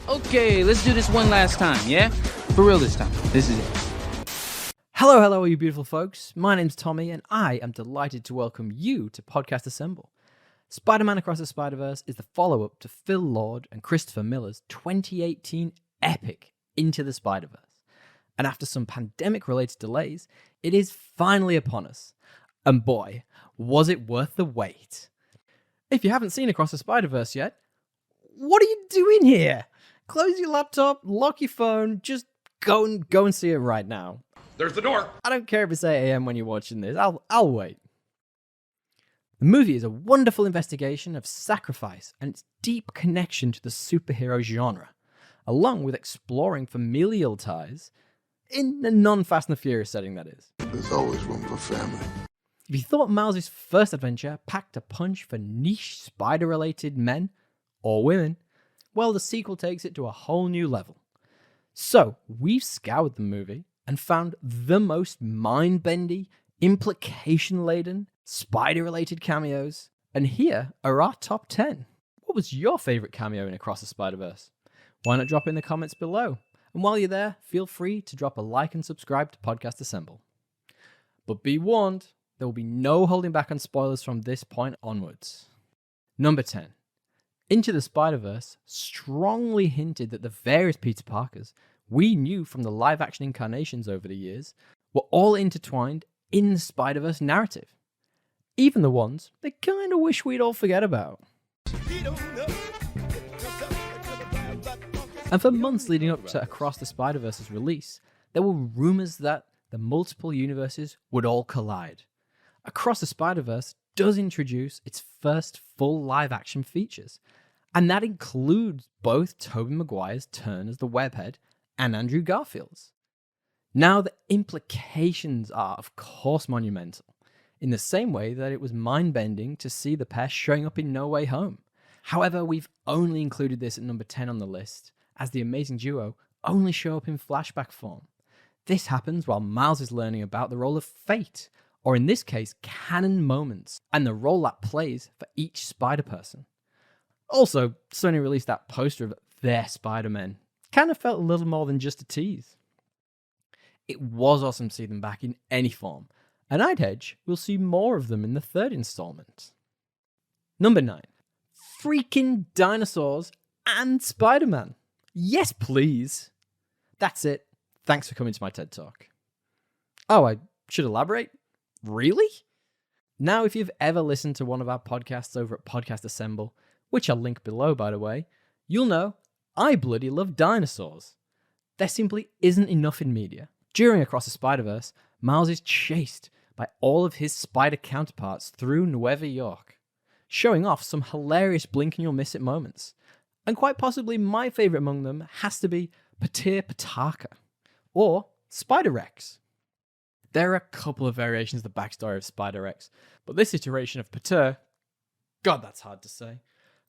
Okay, let's do this one last time, yeah? For real this time. This is it. Hello, all you beautiful folks. My name's Tommy, and I am delighted to welcome you to Podcast Assemble. Spider-Man Across the Spider-Verse is the follow-up to Phil Lord and Christopher Miller's 2018 epic Into the Spider-Verse. And after some pandemic-related delays, it is finally upon us. And boy, was it worth the wait. If you haven't seen Across the Spider-Verse yet, what are you doing here? Close your laptop, lock your phone, just go and see it right now. There's the door. I don't care if it's 8 a.m. when you're watching this. I'll wait. The movie is a wonderful investigation of sacrifice and its deep connection to the superhero genre, along with exploring familial ties in a non-Fast and the Furious setting, that is. There's always room for family. If you thought Miles' first adventure packed a punch for niche spider-related men or women, well, the sequel takes it to a whole new level. So, we've scoured the movie and found the most mind-bendy, implication-laden, spider-related cameos. And here are our top 10. What was your favourite cameo in Across the Spider-Verse? Why not drop it in the comments below? And while you're there, feel free to drop a like and subscribe to Podcast Assemble. But be warned, there will be no holding back on spoilers from this point onwards. Number 10. Into the Spider-Verse strongly hinted that the various Peter Parkers we knew from the live-action incarnations over the years were all intertwined in the Spider-Verse narrative. Even the ones they kind of wish we'd all forget about. And for months leading up to Across the Spider-Verse's release, there were rumours that the multiple universes would all collide. Across the Spider-Verse does introduce its first full live-action features, and that includes both Tobey Maguire's turn as the Webhead and Andrew Garfield's. Now, the implications are, of course, monumental, in the same way that it was mind-bending to see the pair showing up in No Way Home. However, we've only included this at number 10 on the list, as the amazing duo only show up in flashback form. This happens while Miles is learning about the role of fate, or in this case, canon moments, and the role that plays for each Spider-Person. Also, Sony released that poster of their Spider-Man. Kind of felt a little more than just a tease. It was awesome to see them back in any form, and I'd hedge we'll see more of them in the third installment. Number 9. Freaking dinosaurs and Spider-Man. Yes, please. That's it. Thanks for coming to my TED Talk. Oh, I should elaborate? Really? Now, if you've ever listened to one of our podcasts over at Podcast Assemble, which I'll link below, by the way, you'll know I bloody love dinosaurs. There simply isn't enough in media. During Across the Spider-Verse, Miles is chased by all of his spider counterparts through Nueva York, showing off some hilarious blink and you'll miss it moments. And quite possibly my favourite among them has to be Peter Petaka, or Spider-Rex. There are a couple of variations of the backstory of Spider-Rex, but this iteration of Peter, God that's hard to say,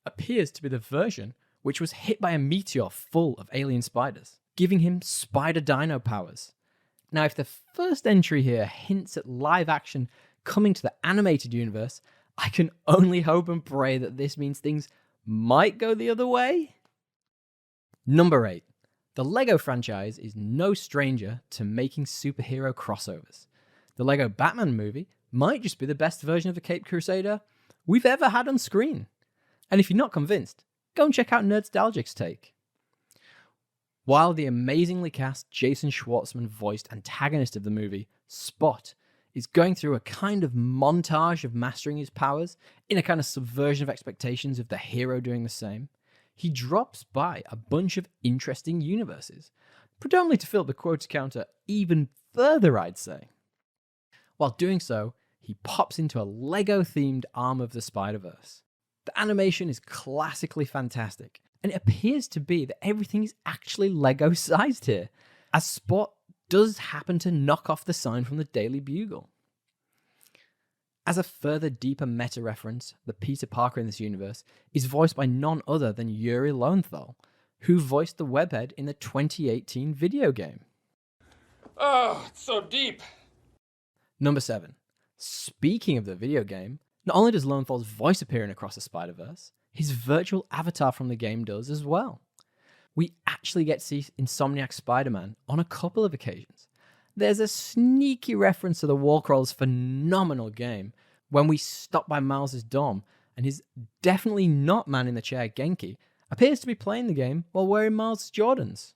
appears to be the version which was hit by a meteor full of alien spiders, giving him spider dino powers. Now, if the first entry here hints at live action coming to the animated universe, I can only hope and pray that this means things might go the other way. Number 8. The LEGO franchise is no stranger to making superhero crossovers. The LEGO Batman movie might just be the best version of the Caped Crusader we've ever had on screen. And if you're not convinced, go and check out Nerdstalgic's take. While the amazingly cast Jason Schwartzman voiced antagonist of the movie, Spot, is going through a kind of montage of mastering his powers in a kind of subversion of expectations of the hero doing the same, he drops by a bunch of interesting universes, predominantly to fill the quota counter even further, I'd say. While doing so, he pops into a LEGO-themed arm of the Spider-Verse. The animation is classically fantastic, and it appears to be that everything is actually LEGO-sized here, as Spot does happen to knock off the sign from the Daily Bugle. As a further deeper meta-reference, the Peter Parker in this universe is voiced by none other than Yuri Lowenthal, who voiced the Webhead in the 2018 video game. Oh, it's so deep. Number 7. Speaking of the video game, not only does Lowenthal's voice appear in Across the Spider-Verse, his virtual avatar from the game does as well. We actually get to see Insomniac Spider-Man on a couple of occasions. There's a sneaky reference to the Warcrawler's phenomenal game when we stop by Miles' dorm, and his definitely not man in the chair Genki appears to be playing the game while wearing Miles' Jordans.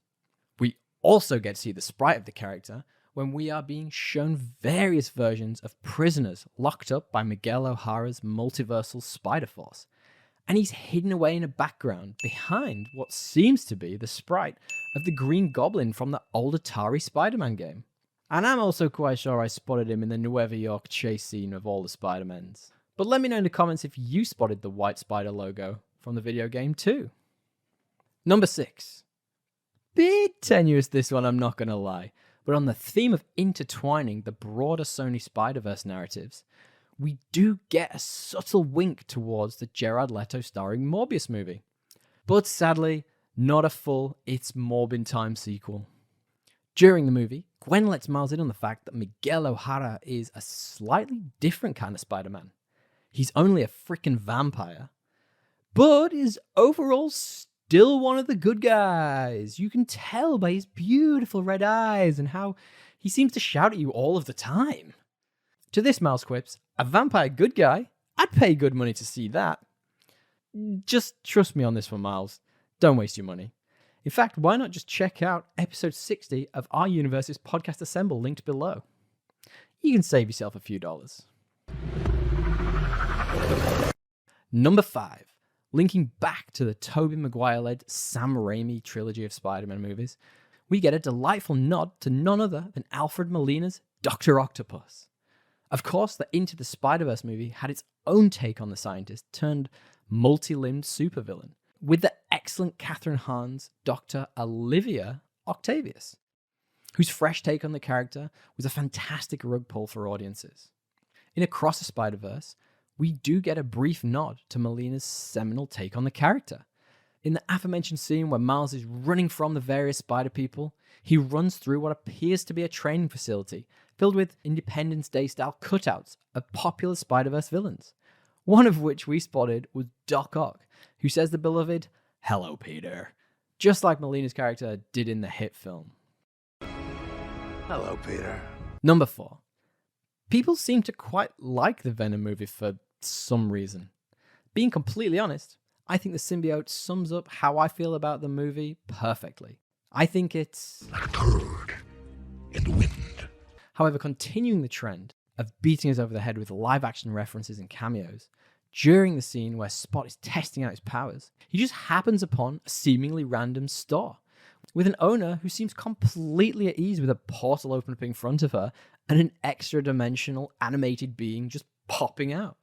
We also get to see the sprite of the character when we are being shown various versions of prisoners locked up by Miguel O'Hara's multiversal Spider Force, and he's hidden away in a background behind what seems to be the sprite of the Green Goblin from the old Atari Spider-Man game. And I'm also quite sure I spotted him in the Nueva York chase scene of all the Spider-Mans. But let me know in the comments if you spotted the White Spider logo from the video game too. Number 6. Bit tenuous this one, I'm not gonna lie. But on the theme of intertwining the broader Sony Spider-Verse narratives, we do get a subtle wink towards the Jared Leto starring Morbius movie. But sadly, not a full It's Morb in Time sequel. During the movie, Gwen lets Miles in on the fact that Miguel O'Hara is a slightly different kind of Spider-Man. He's only a freaking vampire, but is overall still one of the good guys. You can tell by his beautiful red eyes and how he seems to shout at you all of the time. To this, Miles quips, "A vampire good guy? I'd pay good money to see that." Just trust me on this one, Miles. Don't waste your money. In fact, why not just check out episode 60 of our universe's Podcast Assemble linked below? You can save yourself a few dollars. Number 5. Linking back to the Tobey Maguire-led Sam Raimi trilogy of Spider-Man movies, we get a delightful nod to none other than Alfred Molina's Dr. Octopus. Of course, the Into the Spider-Verse movie had its own take on the scientist turned multi-limbed supervillain, with the excellent Catherine Hahn's Dr. Olivia Octavius, whose fresh take on the character was a fantastic rug pull for audiences. In Across the Spider-Verse, we do get a brief nod to Molina's seminal take on the character. In the aforementioned scene where Miles is running from the various spider people, he runs through what appears to be a training facility filled with Independence Day style cutouts of popular Spider-Verse villains, one of which we spotted was Doc Ock, who says the beloved "Hello, Peter," just like Molina's character did in the hit film. Hello, Peter. Number 4. People seem to quite like the Venom movie for some reason. Being completely honest, I think the symbiote sums up how I feel about the movie perfectly. I think it's Like a turd in the wind. However, continuing the trend of beating us over the head with live action references and cameos, during the scene where Spot is testing out his powers, he just happens upon a seemingly random store with an owner who seems completely at ease with a portal open up in front of her and an extra dimensional animated being just popping out.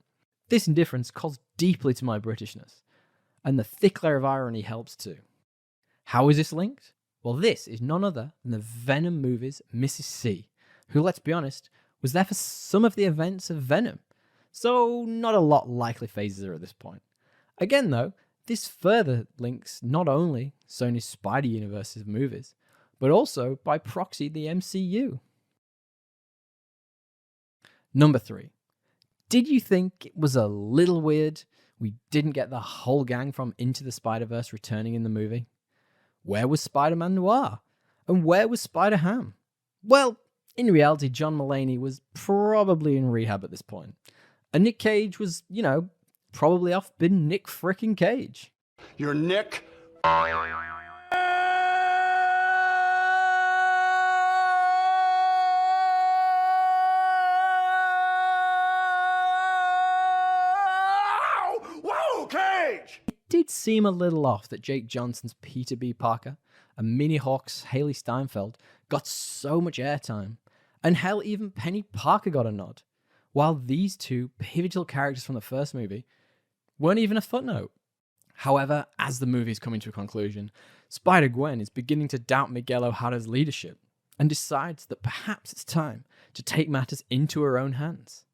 This indifference calls deeply to my Britishness, and the thick layer of irony helps too. How is this linked? Well, this is none other than the Venom movie's Mrs. C, who, let's be honest, was there for some of the events of Venom, so not a lot likely phases her at this point. Again though, this further links not only Sony's Spider Universe's movies, but also by proxy the MCU. Number 3. Did you think it was a little weird we didn't get the whole gang from Into the Spider-Verse returning in the movie? Where was Spider-Man Noir? And where was Spider-Ham? Well, in reality, John Mulaney was probably in rehab at this point. And Nick Cage was, probably off being Nick frickin' Cage. You're Nick. Whoa, Cage! It did seem a little off that Jake Johnson's Peter B. Parker and Minnie Hawk's Haley Steinfeld got so much airtime, and hell, even Penny Parker got a nod, while these two pivotal characters from the first movie weren't even a footnote. However, as the movie is coming to a conclusion, Spider-Gwen is beginning to doubt Miguel O'Hara's leadership and decides that perhaps it's time to take matters into her own hands.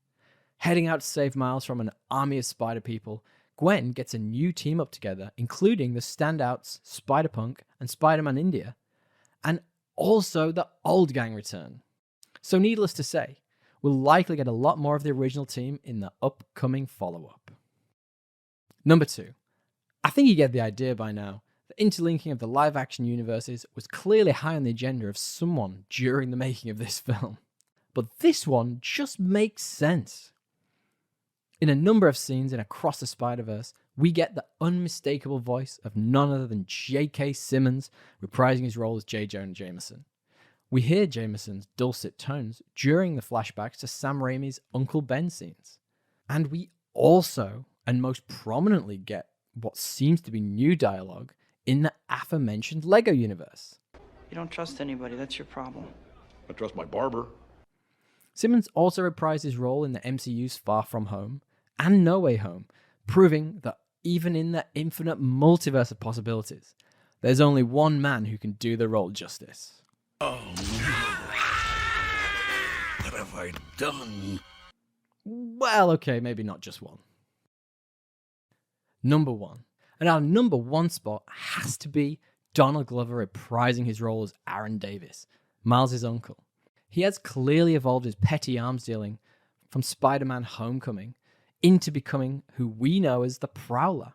Heading out to save Miles from an army of spider people, Gwen gets a new team up together, including the standouts Spider-Punk and Spider-Man India, and also the old gang return. So needless to say, we'll likely get a lot more of the original team in the upcoming follow-up. Number 2. I think you get the idea by now that The interlinking of the live-action universes was clearly high on the agenda of someone during the making of this film. But this one just makes sense. In a number of scenes in Across the Spider-Verse, we get the unmistakable voice of none other than J.K. Simmons reprising his role as J. Jonah Jameson. We hear Jameson's dulcet tones during the flashbacks to Sam Raimi's Uncle Ben scenes. And we also, and most prominently, get what seems to be new dialogue in the aforementioned Lego universe. You don't trust anybody, that's your problem. I trust my barber. Simmons also reprised his role in the MCU's Far From Home and No Way Home, proving that even in the infinite multiverse of possibilities, there's only one man who can do the role justice. Oh, what have I done? Well, okay, maybe not just one. Number 1. And our number 1 spot has to be Donald Glover reprising his role as Aaron Davis, Miles' uncle. He has clearly evolved his petty arms dealing from Spider-Man Homecoming into becoming who we know as the Prowler.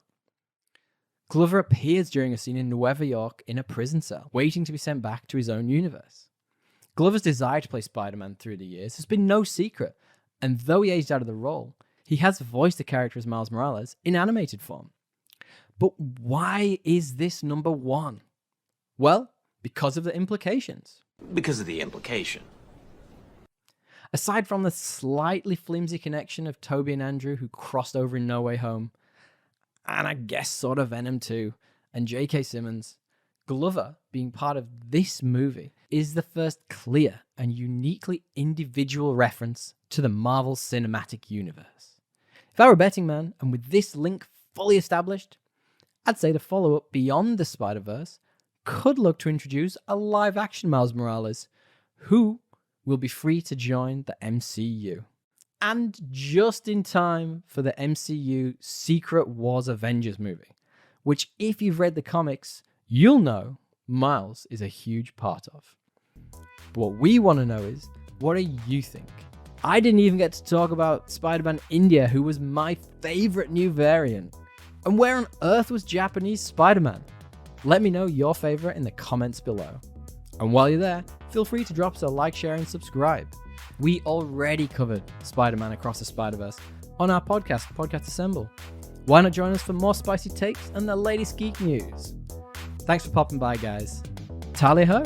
Glover appears during a scene in Nueva York in a prison cell, waiting to be sent back to his own universe. Glover's desire to play Spider-Man through the years has been no secret, and though he aged out of the role, he has voiced the character as Miles Morales in animated form. But why is this number 1? Well, because of the implications. Because of the implication. Aside from the slightly flimsy connection of Toby and Andrew who crossed over in No Way Home, and I guess sort of Venom 2, and J.K. Simmons, Glover being part of this movie is the first clear and uniquely individual reference to the Marvel Cinematic Universe. If I were a betting man, and with this link fully established, I'd say the follow-up Beyond the Spider-Verse could look to introduce a live-action Miles Morales, who will be free to join the MCU. And just in time for the MCU Secret Wars Avengers movie, which if you've read the comics, you'll know Miles is a huge part of. But what we want to know is, what do you think? I didn't even get to talk about Spider-Man India, who was my favorite new variant. And where on earth was Japanese Spider-Man? Let me know your favorite in the comments below. And while you're there, feel free to drop us a like, share, and subscribe. We already covered Spider-Man Across the Spider-Verse on our Podcast Assemble. Why not join us for more spicy takes and the latest geek news? Thanks for popping by, guys. Tally ho!